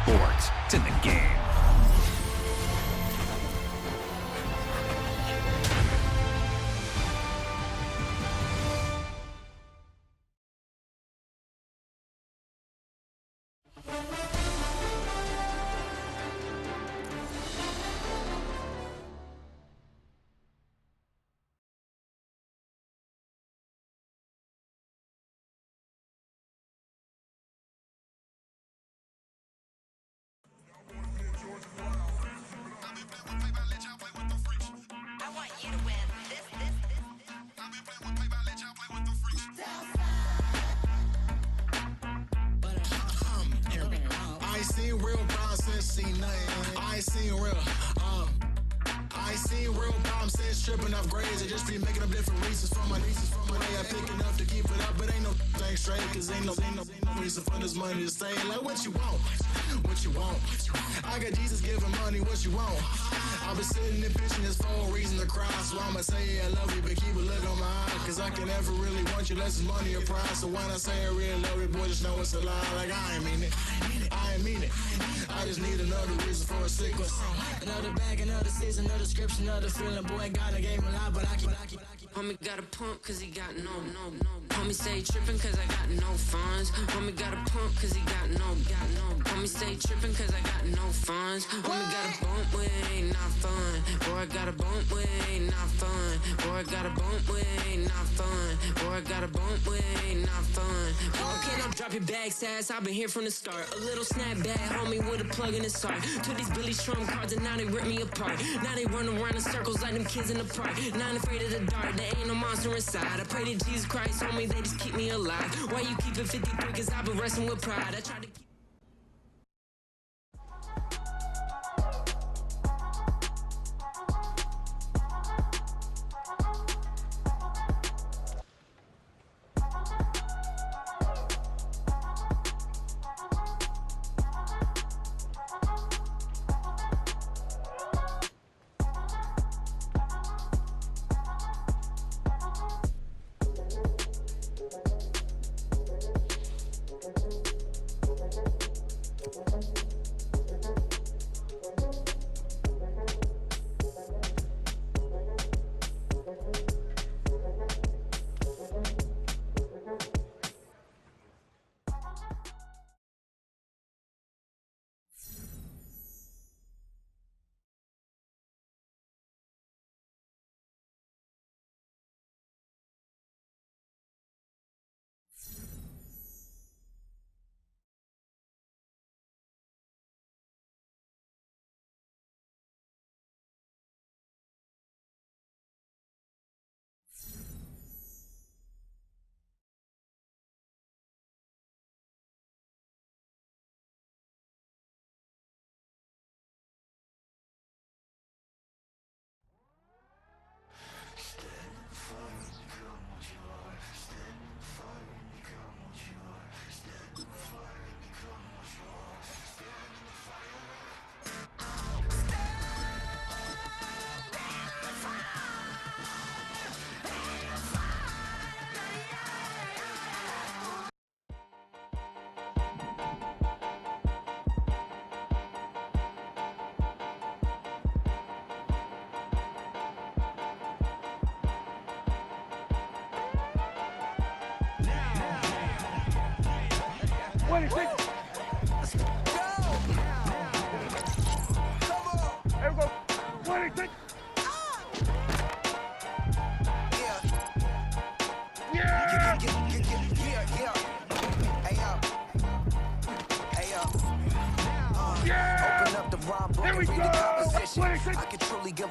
sports. It's in the game. I ain't seen real problems since tripping off grades. I just be making up different reasons for my way. I pick enough to keep it up, but ain't no thing straight. Cause ain't no reason for this money to stay. Like what you want, what you want. I got Jesus giving money, what you want. I've been sitting and pitching this for a reason to cry. So I'ma say yeah, I love you, but keep a look on my eye. Cause I can never really want you unless it's money or pride. So when I say I really love you, boy, just know it's a lie. Like I ain't mean it, I ain't mean it. I just need another reason for a sickness. Another bag, another season, another description, another feeling. Boy, God, I gave him a lot, but I keep. Homie got a pump cause he got no. Homie stay trippin' cause I got no funds. Homie got a pump cause he got no. Homie stay trippin' cause I got no funds. Homie got a bump with ain't not fun. Boy, I got a bump with ain't not fun. Boy, I got a bump with ain't not fun. Boy, I got a bump with ain't not fun. Okay, now drop your bags, ass. I've been here from the start. A little snapback, homie, with a plug in his heart. Took these Billy Trump cards and now they rip me apart. Now they run around in circles like them kids in the park. Not afraid of the dark, there ain't no monster inside. I pray to Jesus Christ, homie, they just keep me alive. Why you keep it 53? Cause I've been wrestling with pride. I try to keep. Let's go. Everyone, 26. Here we go. I can truly give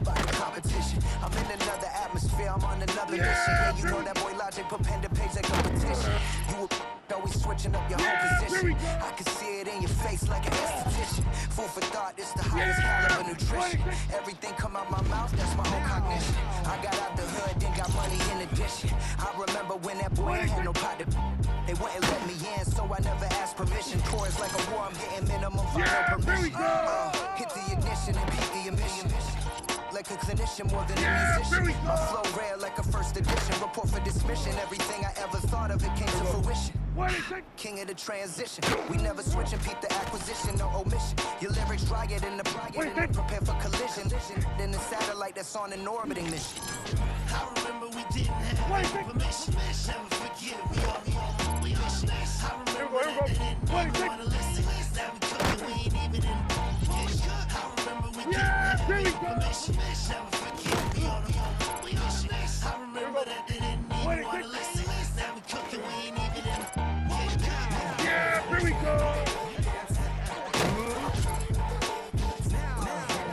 by the competition. I'm in another atmosphere, I'm on another mission. Yeah, you know that boy Logic put pen to page like competition. You always switching up your whole position. I can see it in your face like an esthetician. Food for thought, it's the highest caliber nutrition. Everything come out my mouth, that's my own cognition. I got out the hood, then got money in addition. I remember when that boy ain't had no pot to. They wouldn't let me in, so I never asked permission. Chorus like a war, I'm getting minimum final permission. Hit the ignition and beat the emission. Like a clinician more than a musician. My flow rare like a first edition. Report for dismission. Everything I ever thought of, it came to fruition. 26. King of the transition. We never switch and peep the acquisition, no omission. Your lyrics drier than the brightest, and prepare for collision. Then the satellite that's on an orbiting mission. I remember we didn't have any permission. Never forget, we all mission. I remember that they didn't even want to listen. Now we cooking, we ain't even in the kitchen. I remember we didn't have any permission. Never forget, we all mission. I remember that they didn't even want to listen. Now we cooking, we ain't even in the kitchen. Yeah, here we go.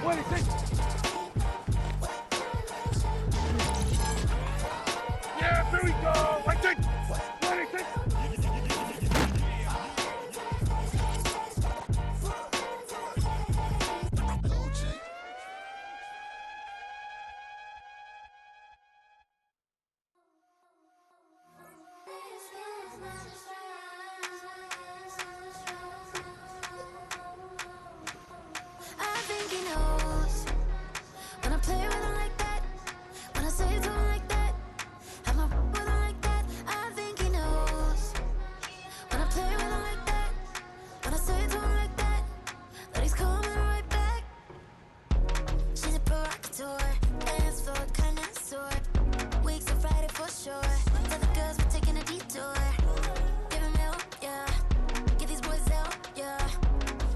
26. Yeah, here we go. 26. 26. I think he knows when I play with him like that, when I say it to him like that, have my with him like that. I think he knows when I play with him like that, when I say it to him like that, that he's coming right back. She's a provocateur, dance floor connoisseur, weeks of Friday for sure. Tell the girls we're taking a detour. Give him help, yeah. Give these boys help, yeah.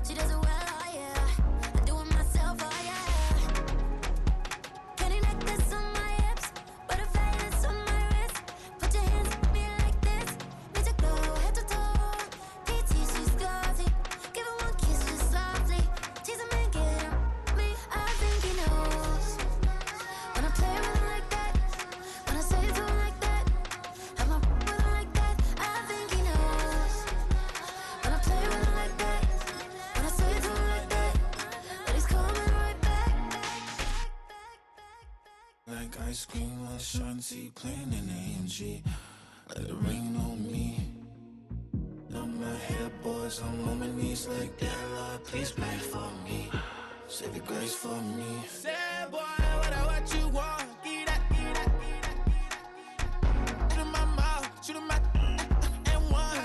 She does it well, oh yeah. I do it myself, oh yeah. Candy necklace on my hips, butterfly that's on my wrist. Put your hands on me like this. Need to go head to toe. PT, she's glossy. Give her one kiss just softly. Tease him and get him me. I think he knows when I play with him like that, when I say it to him like that, have my with him like that. I think he knows when I play with him like that, when I say it to him like that, that he's coming right back. Like ice cream on Shanti playing in AMG. Let it rain on me. On my head, boys, I'm on my knees like that. Lord, please pray for me. Save your grace for me. Sad boy, what you want? Get that, get that, get that. Shoot in my mouth, shoot in my and one.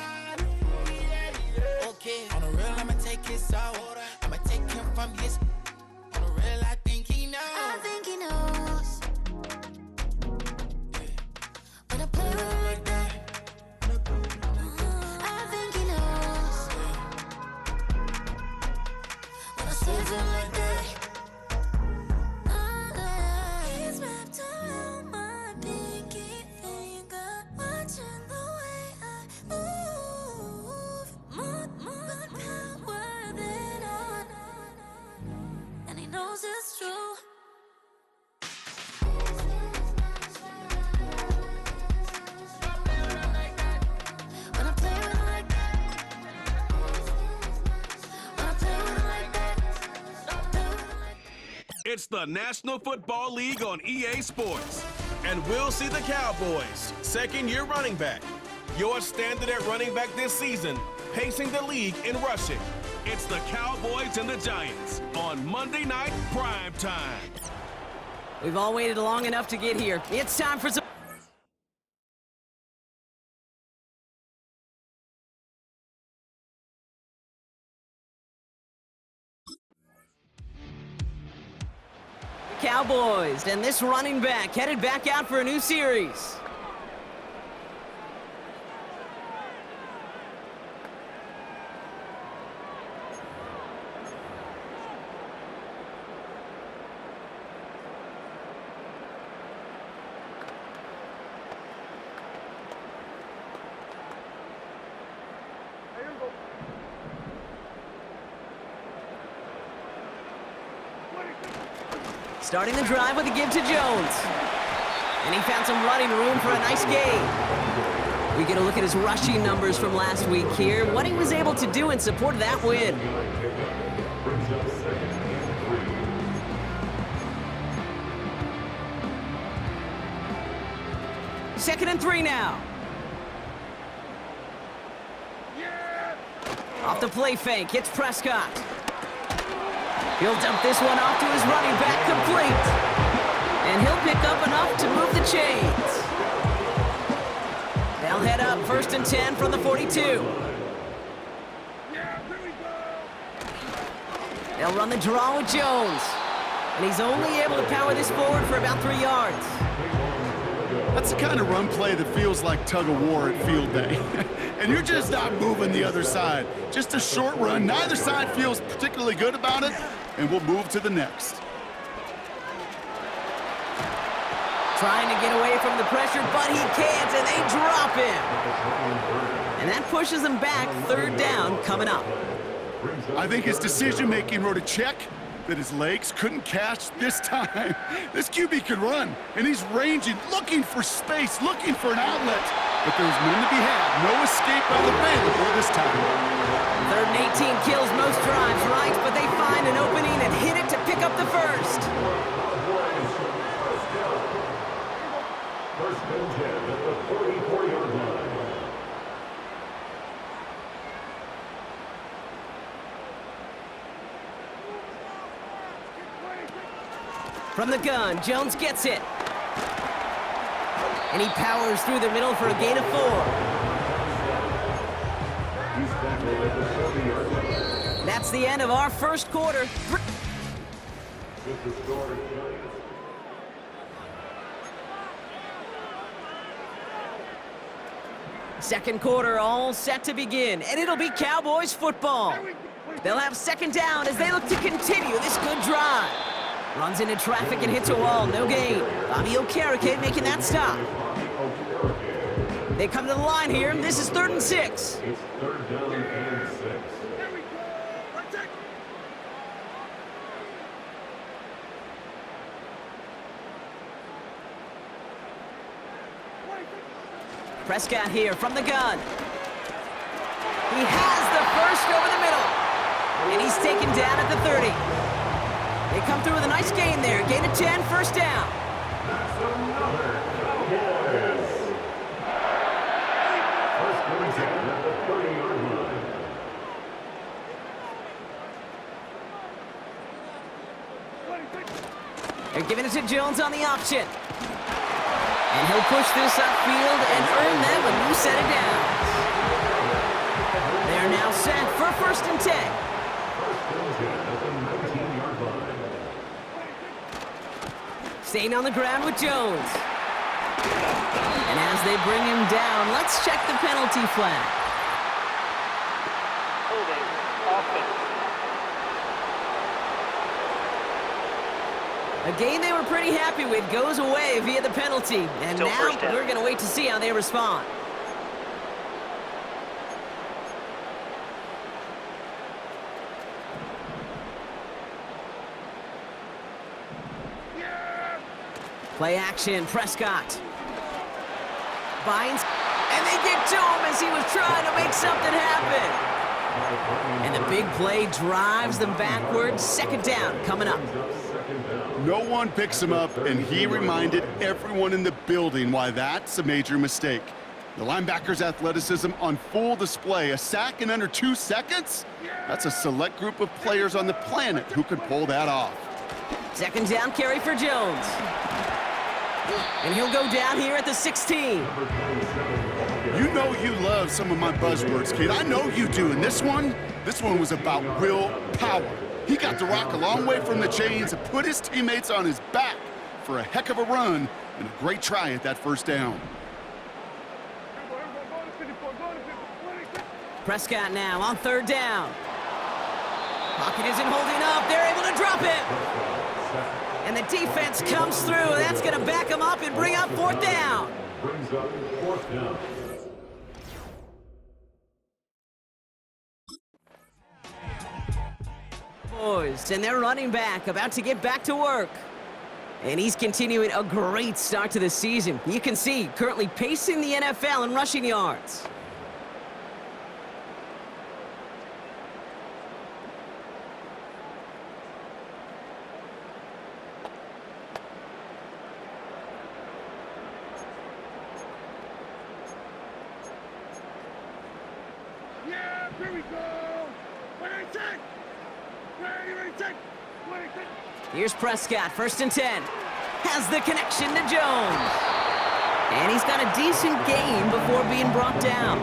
Okay, on the real, I'ma take his out. I'ma take him from his. On the real, I think he knows. I think he knows when I play with him like that. I think he knows when I say it to him like that. He's wrapped around my pinky finger, watching the way I move. More power than on, and he knows it's true. When I play with him like that, when I play with him like that, play with him like that. It's the National Football League on EA Sports. And we'll see the Cowboys, second-year running back. Your standard at running back this season, pacing the league in rushing. It's the Cowboys and the Giants on Monday Night Prime Time. We've all waited long enough to get here. It's time for some... Cowboys, and this running back headed back out for a new series. Starting the drive with a give to Jones. And he found some running room for a nice gain. We get a look at his rushing numbers from last week here, what he was able to do in support of that win. Second and 3 now. Off the play fake, hits Prescott. He'll dump this one off to his running back, complete. And he'll pick up enough to move the chains. They'll They'll head up 1st and 10 from the 42. Yeah, here we go. They'll run the draw with Jones. And he's only able to power this forward for about 3 yards. That's the kind of run play that feels like tug-of-war at field day. And you're just not moving the other side. Just a short run. Neither side feels particularly good about it, and we'll move to the next. Trying to get away from the pressure, but he can't, and they drop him. And that pushes them back, 3rd down coming up. I think his decision-making wrote a check that his legs couldn't catch this time. This QB could run, and he's ranging, looking for space, looking for an outlet. But there's none to be had. No escape available this time. 3rd and 18 kills most drives, right? But they find an opening and hit it to pick up the first. First and 10 at the 44-yard line. From the gun, Jones gets it. And he powers through the middle for a gain of 4. That's the end of our first quarter. Second quarter all set to begin, and it'll be Cowboys football. They'll have 2nd down as they look to continue this good drive. Runs into traffic and hits a wall, no gain. Bobby Okereke making that stop. They come to the line here, and this is 3rd and 6. It's 3rd down and 6. Here we go. Let's take. Prescott here from the gun. He has the first over the middle. And he's taken down at the 30. They come through with a nice gain there. Gain of 10, 1st down. That's another Cowboys. First and 10 at the 30-yard line. They're giving it to Jones on the option. And he'll push this upfield and earn them a new set of downs. They're now set for 1st and 10. First and 10 at the 19-yard line. Staying on the ground with Jones. And as they bring him down, let's check the penalty flag. Holding offense. A game they were pretty happy with goes away via the penalty. And Still now first down. we're going to wait to see how they respond. Play action, Prescott. Binds, and they get to him as he was trying to make something happen. And the big play drives them backwards. 2nd down coming up. No one picks him up, and he reminded everyone in the building why that's a major mistake. The linebacker's athleticism on full display. A sack in under 2 seconds? That's a select group of players on the planet who could pull that off. 2nd down carry for Jones. And he'll go down here at the 16. You know you love some of my buzzwords, kid. I know you do. And this one was about real power. He got the rock a long way from the chains and put his teammates on his back for a heck of a run and a great try at that 1st down. Prescott now on 3rd down. Pocket isn't holding up. They're able to drop him. And the defense comes through. That's going to back him up and bring up 4th down. Brings up 4th down. Boys, and their running back about to get back to work. And he's continuing a great start to the season. You can see currently pacing the NFL in rushing yards. Yeah, here we go. What I take? Ready, take. What I take? Here's Prescott, 1st and 10. Has the connection to Jones. And he's got a decent gain before being brought down.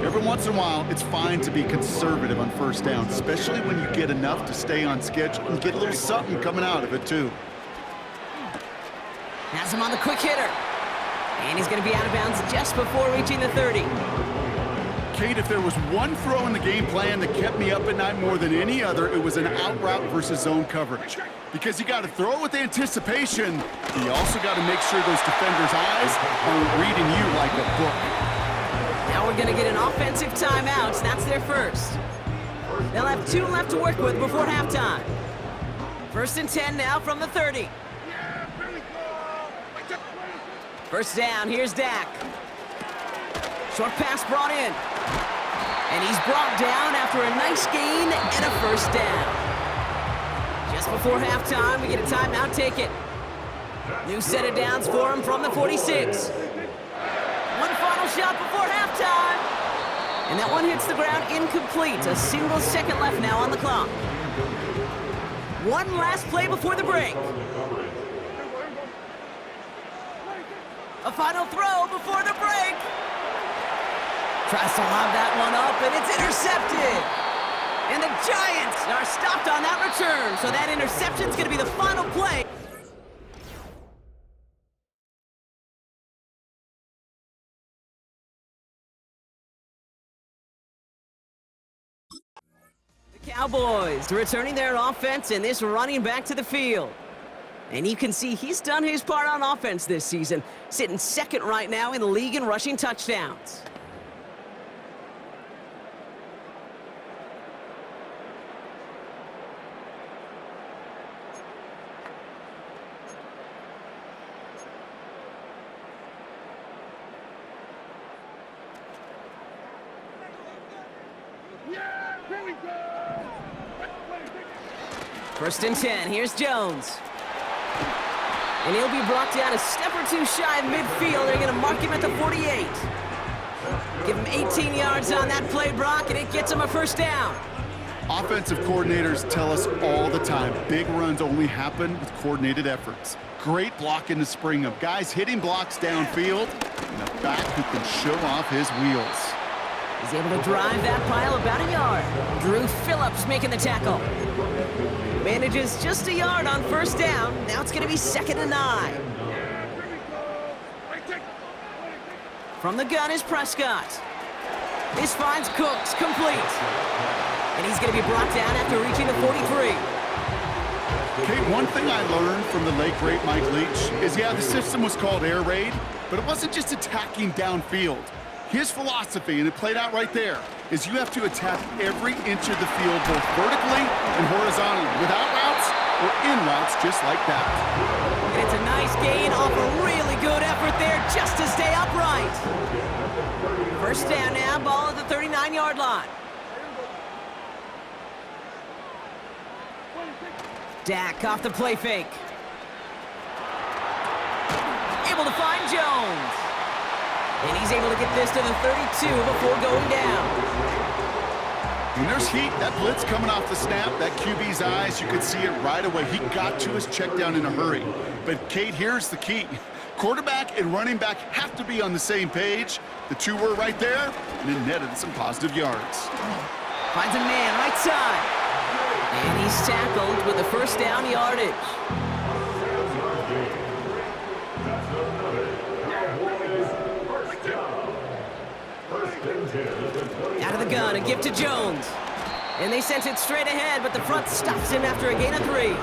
Every once in a while, it's fine to be conservative on first down, especially when you get enough to stay on schedule and get a little something coming out of it, too. Has him on the quick hitter. And he's going to be out of bounds just before reaching the 30. Kate, if there was one throw in the game plan that kept me up at night more than any other, it was an out route versus zone coverage. Because you got to throw it with anticipation, you also got to make sure those defenders' eyes aren't reading you like a book. Now we're going to get an offensive timeout. That's their first. They'll have 2 left to work with before halftime. 1st and 10 now from the 30. First down, here's Dak. Short pass brought in. And he's brought down after a nice gain and a first down. Just before halftime, we get a timeout, take it. New set of downs for him from the 46. One final shot before halftime. And that one hits the ground incomplete. A single second left now on the clock. One last play before the break. A final throw before the break. Tries to lob that one up, and it's intercepted. And the Giants are stopped on that return, so that interception's going to be the final play. The Cowboys returning their offense and this running back to the field. And you can see he's done his part on offense this season, sitting second right now in the league in rushing touchdowns. First and 10, here's Jones. And he'll be brought down a step or two shy of midfield. They're going to mark him at the 48. Give him 18 yards on that play, Brock, and it gets him a first down. Offensive coordinators tell us all the time, big runs only happen with coordinated efforts. Great blocking to spring them. Guys hitting blocks downfield, and a back who can show off his wheels. He's able to drive that pile about a yard. Drew Phillips making the tackle. Manages just a yard on first down. Now it's going to be 2nd and 9. From the gun is Prescott. This finds Cooks complete. And he's going to be brought down after reaching the 43. Okay, one thing I learned from the late, great Mike Leach is, yeah, the system was called air raid, but it wasn't just attacking downfield. His philosophy, and it played out right there, is you have to attack every inch of the field, both vertically and horizontally, without routes or in routes, just like that. And it's a nice gain off a really good effort there just to stay upright. First down now, ball at the 39-yard line. Dak off the play fake. Able to find Jones. And he's able to get this to the 32 before going down. When there's heat, that blitz coming off the snap, that QB's eyes, you could see it right away. He got to his check down in a hurry. But, Kate, here's the key. Quarterback and running back have to be on the same page. The two were right there, and it netted some positive yards. Finds a man right side. And he's tackled with the first down yardage. Out of the gun, a give to Jones. And they sent it straight ahead, but the front stops him after a gain of 3.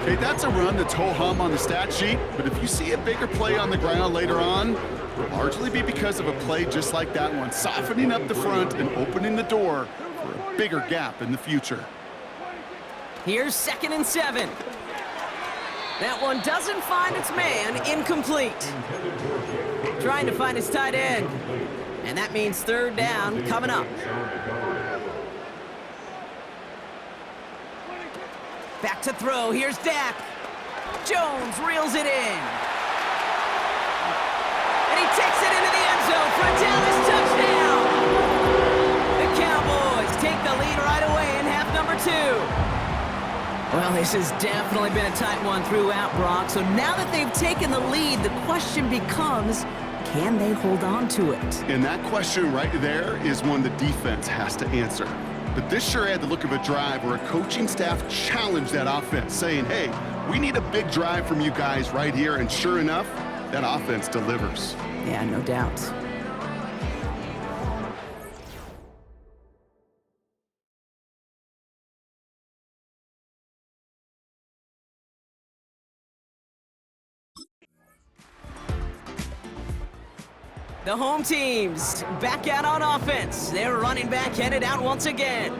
Okay, that's a run that's ho-hum on the stat sheet, but if you see a bigger play on the ground later on, it'll largely be because of a play just like that one, softening up the front and opening the door for a bigger gap in the future. Here's 2nd and 7. That one doesn't find its man, incomplete. Trying to find his tight end. And that means 3rd down coming up. Back to throw, here's Dak. Jones reels it in. And he takes it into the end zone for a Dallas touchdown. The Cowboys take the lead right away in half number 2. Well, This has definitely been a tight one throughout, Brock. So now that they've taken the lead, the question becomes, can they hold on to it? And that question right there is one the defense has to answer. But this sure had the look of a drive where a coaching staff challenged that offense, saying, hey, we need a big drive from you guys right here. And sure enough, that offense delivers. Yeah, no doubt. The home teams back out on offense. Their running back headed out once again.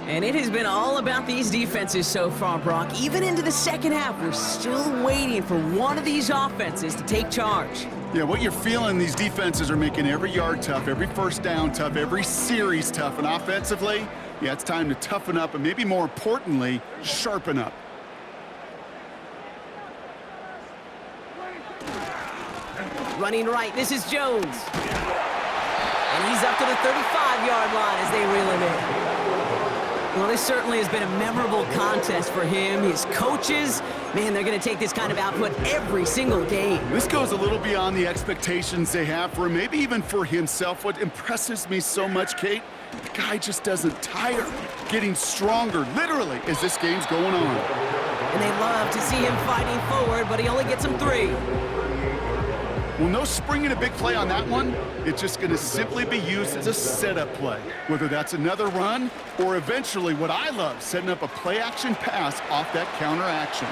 And it has been all about these defenses so far, Brock. Even into the second half, we're still waiting for one of these offenses to take charge. Yeah, what you're feeling, these defenses are making every yard tough, every first down tough, every series tough. And offensively, yeah, it's time to toughen up and maybe more importantly, sharpen up. Running right, this is Jones. And he's up to the 35-yard line as they reel him in. Well, this certainly has been a memorable contest for him. His coaches, man, they're going to take this kind of output every single game. This goes a little beyond the expectations they have for him, maybe even for himself. What impresses me so much, Kate, the guy just doesn't tire, getting stronger, literally, as this game's going on. And they love to see him fighting forward, but he only gets them 3. Well, no springing a big play on that one. It's just going to simply be used as a setup play, whether that's another run or eventually what I love, setting up a play-action pass off that counter action.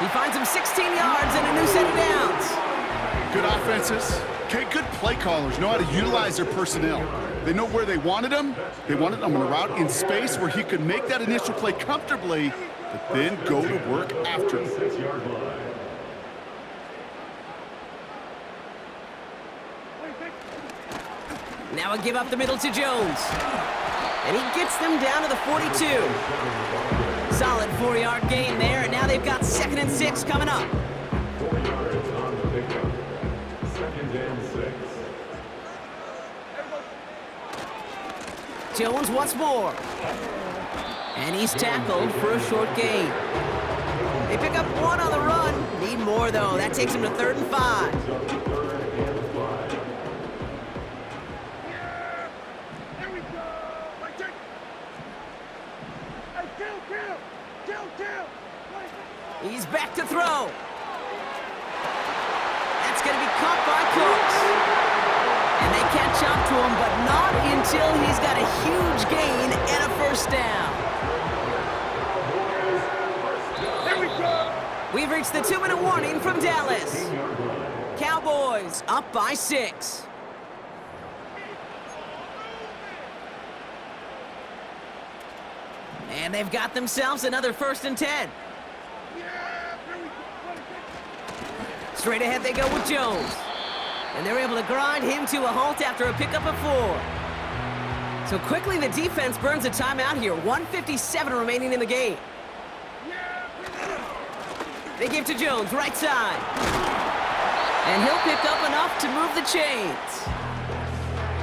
He finds him 16 yards and a new set of downs. Good offenses. Okay, good play callers know how to utilize their personnel. They know where they wanted him. They wanted him on a route in space where he could make that initial play comfortably, but then go to work after. Now a give up the middle to Jones. And he gets them down to the 42. Solid 4-yard gain there, and now they've got 2nd and 6 coming up. 4 yards on the pickup. 2nd and 6. Jones once more. And he's tackled for a short gain. They pick up 1 on the run. Need more, though. That takes him to 3rd and 5. He's back to throw. That's going to be caught by Cooks. And they catch up to him, but not until he's got a huge gain and a first down. There we go. We've reached the 2-minute warning from Dallas. Cowboys up by 6. And they've got themselves another 1st and 10. Straight ahead they go with Jones. And they're able to grind him to a halt after a pickup of 4. So quickly the defense burns a timeout here. 1:57 remaining in the game. They give to Jones, right side. And he'll pick up enough to move the chains.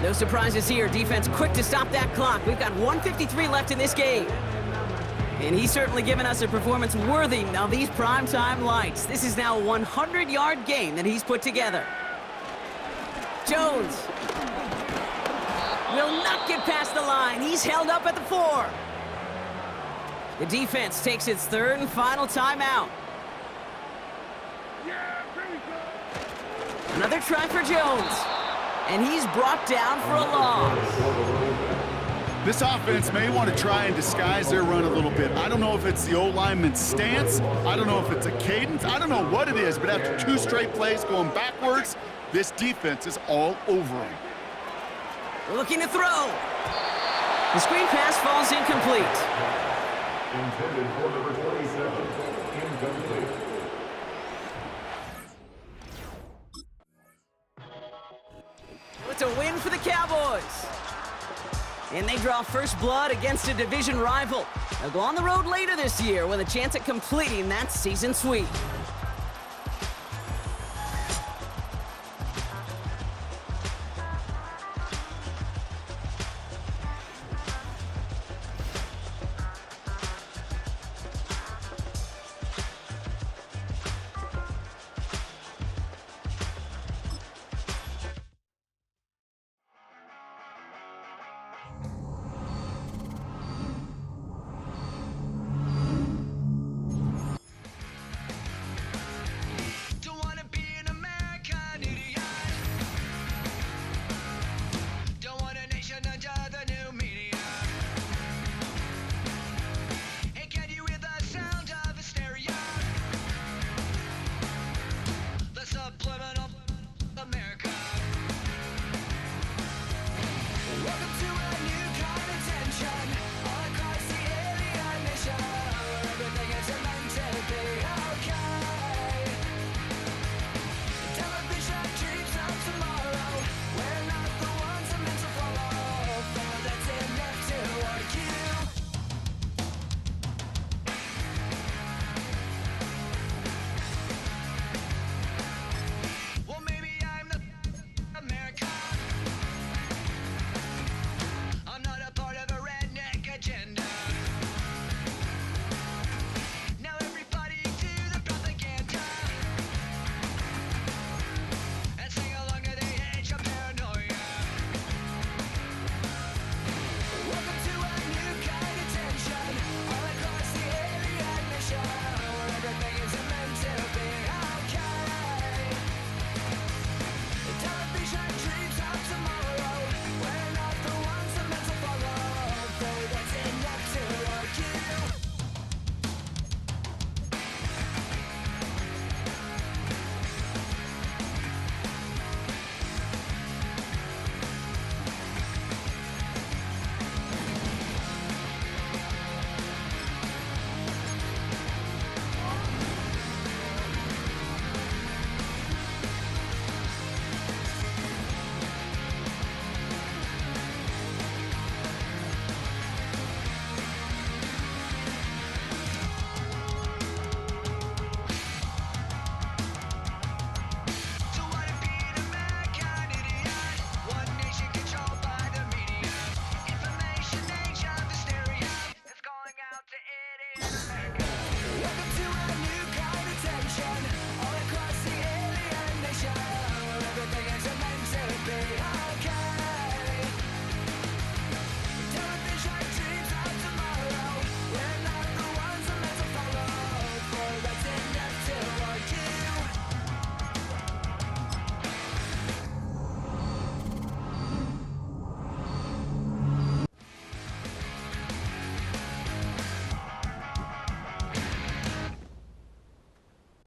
No surprises here. Defense quick to stop that clock. We've got 1:53 left in this game. And he's certainly given us a performance worthy of these primetime lights. This is now a 100-yard game that he's put together. Jones will not get past the line. He's held up at the 4. The defense takes its 3rd and final timeout. Another try for Jones. And he's brought down for a loss. This offense may want to try and disguise their run a little bit. I don't know if it's the O-lineman's stance. I don't know if it's a cadence. I don't know what it is, but after 2 straight plays going backwards, this defense is all over him. Looking to throw. The screen pass falls incomplete. Intended for number 27. Incomplete. It's a win for the Cowboys. And they draw first blood against a division rival. They'll go on the road later this year with a chance at completing that season sweep.